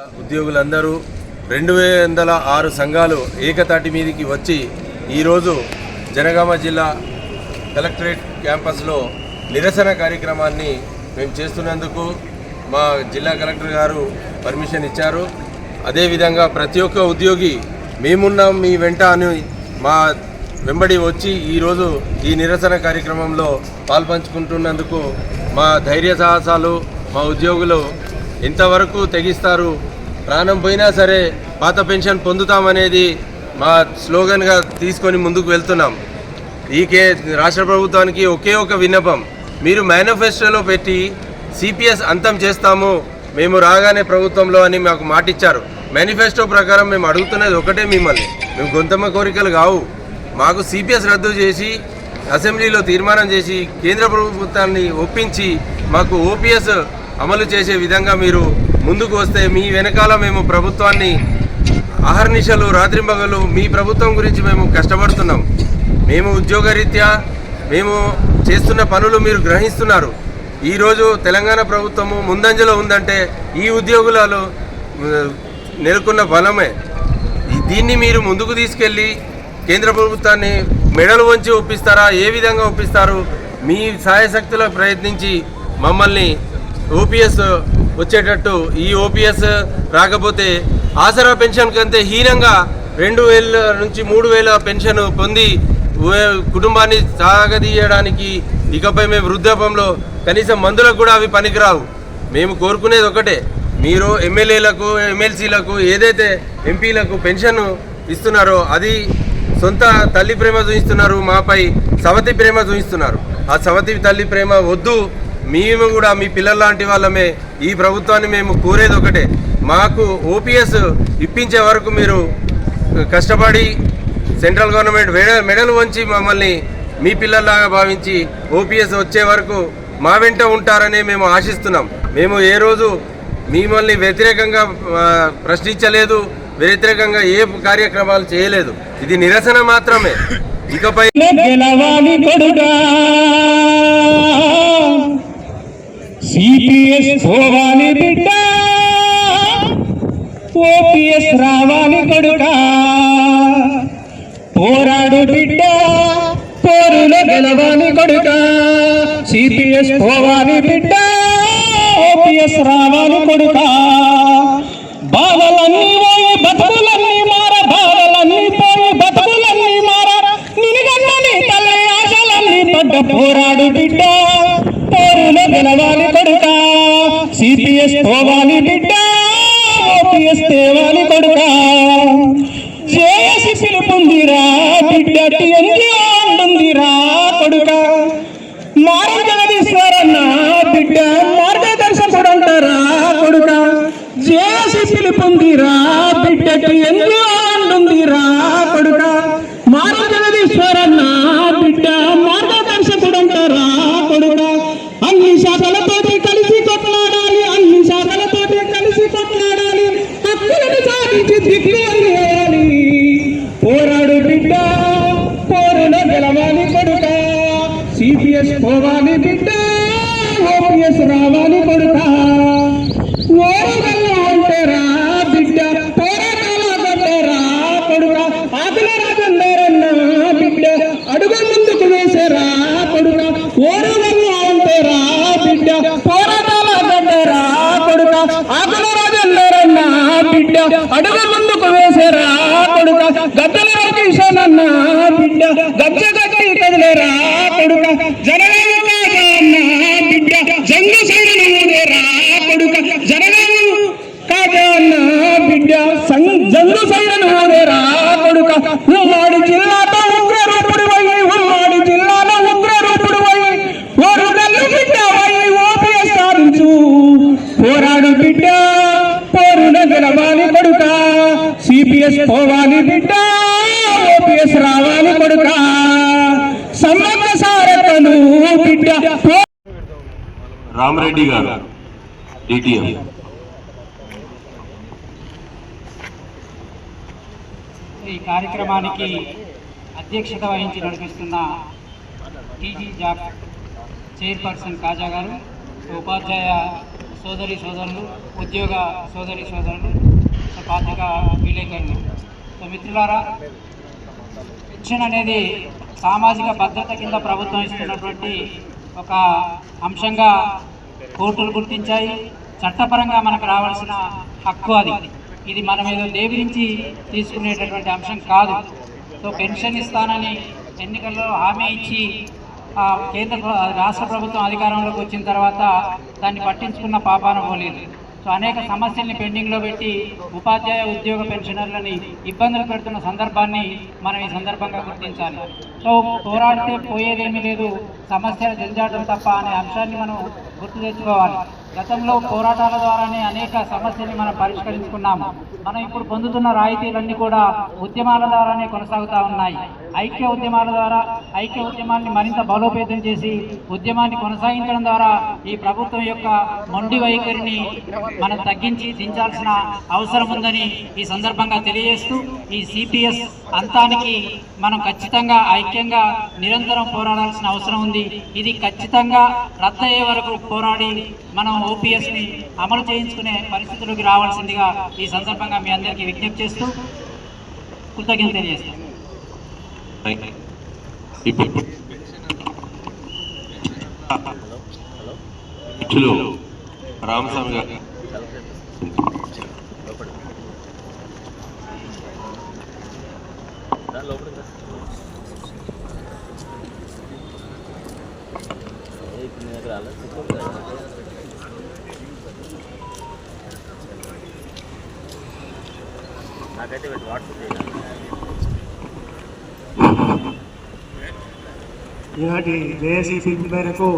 ఉద్యోగులందరూ 206 సంఘాలు ఏకతాటి మీదికి వచ్చి ఈరోజు జనగామ జిల్లా కలెక్టరేట్ క్యాంపస్లో నిరసన కార్యక్రమాన్ని మేము చేస్తున్నందుకు మా జిల్లా కలెక్టర్ గారు పర్మిషన్ ఇచ్చారు. అదేవిధంగా ప్రతి ఒక్క ఉద్యోగి మేమున్నాం మీ వెంట అని మా వెంబడి వచ్చి ఈరోజు ఈ నిరసన కార్యక్రమంలో పాల్పంచుకుంటున్నందుకు మా ధైర్య సాహసాలు మా ఉద్యోగులు ఎంతవరకు తెగిస్తారు, ప్రాణం పోయినా సరే పాత పెన్షన్ పొందుతామనేది మా స్లోగన్గా తీసుకొని ముందుకు వెళ్తున్నాం. రాష్ట్ర ప్రభుత్వానికి ఒకే ఒక విన్నపం, మీరు మేనిఫెస్టోలో పెట్టి సిపిఎస్ అంతం చేస్తాము మేము రాగానే ప్రభుత్వంలో అని మాకు మాటిచ్చారు. మేనిఫెస్టో ప్రకారం మేము అడుగుతున్నది ఒకటే, మిమ్మల్ని మేము గొంతమ్మ కోరికలు కావు, మాకు సిపిఎస్ రద్దు చేసి అసెంబ్లీలో తీర్మానం చేసి కేంద్ర ప్రభుత్వాన్ని ఒప్పించి మాకు ఓపీఎస్ అమలు చేసే విధంగా మీరు ముందుకు వస్తే మీ వెనకాల మేము ప్రభుత్వాన్ని అహర్నిశలు రాత్రింబగలు మీ ప్రభుత్వం గురించి మేము కష్టపడుతున్నాం. మేము ఉద్యోగరీత్యా మేము చేస్తున్న పనులు మీరు గ్రహిస్తున్నారు. ఈరోజు తెలంగాణ ప్రభుత్వము ముందంజలో ఉందంటే ఈ ఉద్యోగులలో నెలకొన్న బలమే. దీన్ని మీరు ముందుకు తీసుకెళ్ళి కేంద్ర ప్రభుత్వాన్ని మెడలు వంచి ఒప్పిస్తారా, ఏ విధంగా ఒప్పిస్తారు? మీ సాయశక్తులకు ప్రయత్నించి మమ్మల్ని ఓపీఎస్ వచ్చేటట్టు, ఈ ఓపీఎస్ రాకపోతే ఆసరా పెన్షన్ కంటే హీనంగా 2000 నుంచి 3000 పెన్షన్ పొంది కుటుంబాన్ని సాగదీయడానికి ఇకపై మేము వృద్ధాపంలో కనీసం మందులకు కూడా అవి పనికిరావు. మేము కోరుకునేది ఒకటే, మీరు ఎమ్మెల్యేలకు ఎమ్మెల్సీలకు ఏదైతే ఎంపీలకు పెన్షన్ ఇస్తున్నారో అది సొంత తల్లి ప్రేమ చూపిస్తున్నారు, మాపై సవతి ప్రేమ చూపిస్తున్నారు. ఆ సవతి తల్లి ప్రేమ వద్దు. మేము కూడా మీ పిల్లల లాంటి వాళ్ళమే. ఈ ప్రభుత్వాన్ని మేము కోరేది ఒకటే, మాకు ఓపీఎస్ ఇప్పించే వరకు మీరు కష్టపడి సెంట్రల్ గవర్నమెంట్ మెడలు వంచి మమ్మల్ని మీ పిల్లల్లాగా భావించి ఓపీఎస్ వచ్చే వరకు మా వెంట ఉంటారని మేము ఆశిస్తున్నాం. మేము ఏ రోజు మిమ్మల్ని వ్యతిరేకంగా ప్రశ్నించలేదు, వ్యతిరేకంగా ఏ కార్యక్రమాలు చేయలేదు. ఇది నిరసన మాత్రమే. ఇకపై సిపిఎస్ పోవాలి బిడ్డ, ఓపీఎస్ రావాలి కొడుకా, పోరాడు బిడ్డ, పోరులో గెలవాలి కొడుకా. సిపిఎస్ పోవాలి బిడ్డ, ఓపీఎస్ రావాలి కొడుకా. బాధలన్నీ పోయి బతుకులన్నీ మార, బాధలన్నీ పోయి బతుకులన్నీ మార, నిన్నుగన్నని తల్లి ఆశలన్నీ పడ్డ పోరాడు బిడ్డ, పోరులో గెలవాలి కొడుకా. సిపిఎస్ పోవాలి బిడ్డ, ఓపీఎస్ తేవాలి కొడుకా. జేఏసీ పిలుపుందిరా బిడ్డ, టీఎన్జీఓ అంటుందిరా కొడుకా. మారం జగదీశ్వరన్న బిడ్డ, మార్గదర్శకుడు అంటారా కొడుకా. జేఏసీ పిలుపుందిరా బిడ్డ, టీఎన్జీఓ అంటుందిరా కొడుకా. మారం జగదీశ్వరన్న బిడ్డ, మార్గదర్శకుడు అంటారా కొడుకా. అన్ని శాఖలతోటి కలిసి కొట్లాడాలి, అన్ని శాఖలతోటి కలిసి కొట్లాడాలి, హక్కులను సాధించి దిక్కువేయాలి. పోరాడు బిడ్డ, పోరులో గెలవాలి కొడుకా. సిపిఎస్ పోవాలి బిడ్డ, ఓపీఎస్ రావాలి కొడుకా. ఓరుగల్లా అంటారా బిడ్డ, పోరాటాల గడ్డరా కొడుకా. ఆకుల రాజందరన్న బిడ్డ, అడుగు ముందుకు వేసారా కొడుకా. ఓరుగల్లా అంటారా బిడ్డ, పోరాటాల గడ్డరా కొడుకా. ఆకుల రాజందరన్న బిడ్డ, అడుగు ముందుకు వేసారా కొడుకా. గద్దెల రాజేశనన్న బిడ్డ, గజ్జ గట్టి కదిలేరా కొడుకా. జనగామ బిడ్డ, జంగు సైరనురా కొడుకా. జనగామ కాజన్న బిడ్డ, జంగు సైరనురా కొడుకా. ఉమ్మడి జిల్లాతో ఉగ్ర రూపుడు పోయి, ఉమ్మడి జిల్లాలో ఉగ్ర రూపుడు పోయి, ఓరుగల్లు బిడ్డ పోయి ఓపీఎస్ సాధించు. పోరాడు బిడ్డ, పోరున గెలవాలి కొడుకా. సిపిఎస్ పోవాలి బిడ్డ, ఓపీఎస్ రావాలి కొడుకా. సమగ్ర సారథను బిడ్డ. రామరెడ్డి గారు డిటిఎం. ఈ కార్యక్రమానికి అధ్యక్షత వహించి నడిపిస్తున్న టీజీ జాక్ చైర్పర్సన్ కాజా గారు, ఉపాధ్యాయ సోదరులు, ఉద్యోగ సోదరులు, పాత్రికా విలేకరులు. సో మిత్రులారా, పెన్షన్ అనేది సామాజిక భద్రత కింద ప్రభుత్వం ఇస్తున్నటువంటి ఒక అంశంగా కోర్టులు గుర్తించాయి. చట్టపరంగా మనకు రావాల్సిన హక్కు అది. ఇది మనం ఏదో దేవిరించి తీసుకునేటటువంటి అంశం కాదు. సో పెన్షన్ ఇస్తానని ఎన్నికల్లో హామీ ఇచ్చి రాష్ట్ర ప్రభుత్వం అధికారంలోకి వచ్చిన తర్వాత దాన్ని పట్టించుకున్న పాపాన పోలేదు. సో అనేక సమస్యల్ని పెండింగ్లో పెట్టి ఉపాధ్యాయ ఉద్యోగ పెన్షనర్లని ఇబ్బందులు పెడుతున్న సందర్భాన్ని మనం ఈ సందర్భంగా గుర్తించాలి. సో పోరాడితే పోయేదేమీ లేదు, సమస్యల జంజాటం తప్ప అనే అంశాన్ని మనం గుర్తు తెచ్చుకోవాలి. గతంలో పోరాటాల ద్వారానే అనేక సమస్యల్ని మనం పరిష్కరించుకున్నాము. మనం ఇప్పుడు పొందుతున్న రాయితీలన్నీ కూడా ఉద్యమాల ద్వారానే కొనసాగుతూ ఉన్నాయి. ఐక్య ఉద్యమాల ద్వారా ఐక్య ఉద్యమాన్ని మరింత బలోపేతం చేసి ఉద్యమాన్ని కొనసాగించడం ద్వారా ఈ ప్రభుత్వం యొక్క మొండి వైఖరిని మనం తగ్గించి దించాల్సిన అవసరం ఉందని ఈ సందర్భంగా తెలియజేస్తూ, ఈ సిపిఎస్ అంతానికి మనం ఖచ్చితంగా ఐక్యంగా నిరంతరం పోరాడాల్సిన అవసరం ఉంది. ఇది ఖచ్చితంగా రద్దయ్యే వరకు పోరాడి మనం ఓపీఎస్ని అమలు చేయించుకునే పరిస్థితుల్లోకి రావాల్సిందిగా ఈ సందర్భంగా మీ అందరికీ విజ్ఞప్తి చేస్తూ కృతజ్ఞత తెలియజేస్తాను. రామస్వామి గారు నాకైతే వాట్సాప్ చేయాలి. ఈనాటి జేఏసీ పిలుపు మేరకు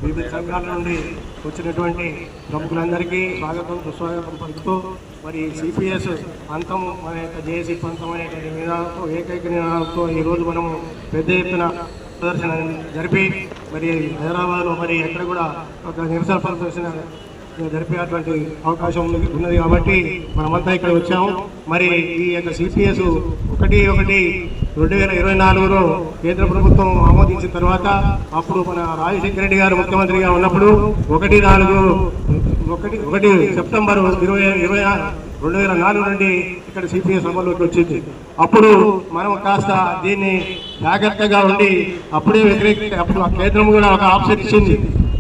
వివిధ సంఘాల నుండి వచ్చినటువంటి ప్రముఖులందరికీ స్వాగతం సుస్వాగతం పలుకుతూ, మరి సిపిఎస్ అంతం మన యొక్క జేఏసీ పంతం అనేటువంటి నినాదంతో ఏకైక నినాదంతో ఈరోజు మనము పెద్ద ఎత్తున ప్రదర్శన జరిపి మరి హైదరాబాద్లో మరి ఎక్కడ కూడా ఒక నిరసన ప్రదర్శన జరిపేటువంటి అవకాశం ఉన్నది కాబట్టి మనమంతా ఇక్కడ వచ్చాము. మరి ఈ యొక్క సిపిఎస్ 1/1/2024లో కేంద్ర ప్రభుత్వం ఆమోదించిన తర్వాత అప్పుడు మన రాజశేఖర రెడ్డి గారు ముఖ్యమంత్రిగా ఉన్నప్పుడు 1 సెప్టెంబర్ 2024 నుండి ఇక్కడ సిపిఎస్ అమల్లోకి వచ్చింది. అప్పుడు మనం కాస్త దీన్ని జాగ్రత్తగా ఉండి అప్పుడు ఆ కేంద్రం కూడా ఒక ఆప్షన్ ఇచ్చింది,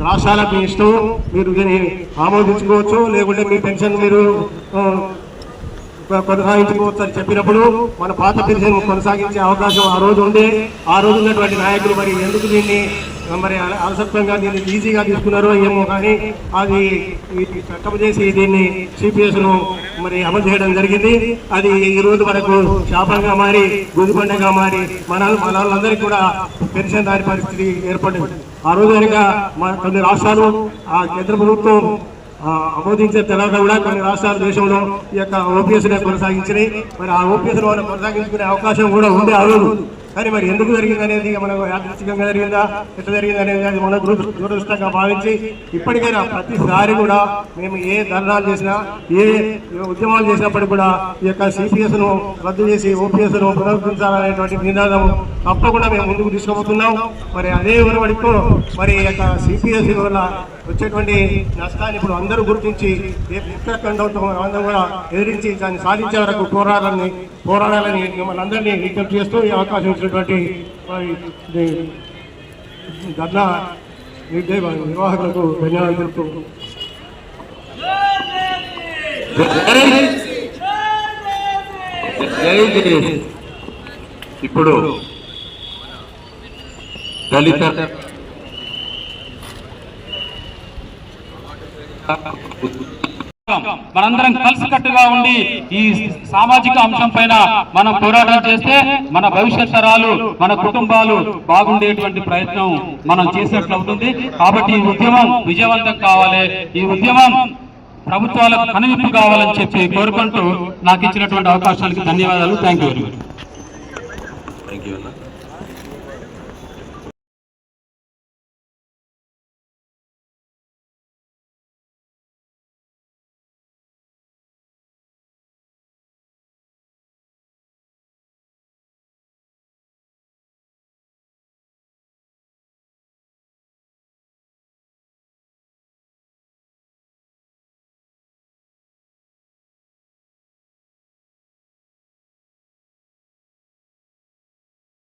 రాష్ట్రాలకు మీ ఇష్టం, మీరు దీన్ని ఆమోదించుకోవచ్చు, లేకుంటే మీ పెన్షన్ మీరు కొనసాగించుకోవచ్చు అని చెప్పినప్పుడు మన పాత పెన్షన్ కొనసాగించే అవకాశం ఆ రోజు ఉండే. ఆ రోజు ఉన్నటువంటి నాయకులు మరి ఎందుకు దీన్ని మరి అలసత్వంగా దీన్ని ఈజీగా తీసుకున్నారో ఏమో, కానీ అది చట్టం చేసి దీన్ని సిపిఎస్ను మరి అమలు చేయడం జరిగింది. అది ఈరోజు మనకు శాపంగా మారి గుదిబండగా మారి వాళ్ళందరికీ కూడా పెన్షన్ దాని పరిస్థితి ఏర్పడింది. ఆ రోజు కనుక కొన్ని రాష్ట్రాలు ఆ కేంద్ర ప్రభుత్వం ఆమోదించిన తర్వాత కూడా కొన్ని రాష్ట్రాల దేశంలో ఈ యొక్క ఓపీఎస్ని కొనసాగించినాయి. మరి ఆ ఓపీఎస్ను మనం కొనసాగించుకునే అవకాశం కూడా ఉండే ఆ రోజు. కానీ మరి ఎందుకు జరిగింది అనేది మనకు యాదృచ్ఛికంగా జరిగిందా, ఎట్లా జరిగింది అనేది అది మన దురదృష్టంగా భావించి ఇప్పటికైనా ప్రతిసారి కూడా మేము ఏ ధర్నాలు చేసినా ఏ ఉద్యమాలు చేసినప్పటికీ కూడా ఈ యొక్క సిపిఎస్ను రద్దు చేసి ఓపీఎస్ను పునరుద్ధరించాలనేటువంటి నినాదం తప్పకుండా మేము ముందుకు తీసుకుపోతున్నాం. మరి అదే వరవడితో మరి ఈ యొక్క సిపిఎస్ వల్ల వచ్చేటువంటి నష్టాన్ని ఇప్పుడు అందరూ గుర్తించి ఉత్తరాఖండ్తో అందరూ కూడా ఎదిరించి దాన్ని సాధించే వరకు పోరాడాలని మిమ్మల్ని అందరినీ విజ్ఞప్తి చేస్తూ ఈ అవకాశం ఇచ్చినటువంటి ధర్నా నిర్వాహకులకు ధన్యవాదాలు తెలుపుతూ ఇప్పుడు దళిత మనందరం కలిసికట్టుగా ఉండి ఈ సామాజిక అంశం పైన మనం పోరాటం చేస్తే మన భవిష్యత్ తరాలు, మన కుటుంబాలు బాగుండేటువంటి ప్రయత్నం మనం చేసినట్లు అవుతుంది. కాబట్టి ఈ ఉద్యమం విజయవంతం కావాలి, ఈ ఉద్యమం ప్రభుత్వాలకు కనువిప్పు కావాలని చెప్పి కోరుకుంటూ నాకు ఇచ్చినటువంటి అవకాశానికి ధన్యవాదాలు. Thank you very much.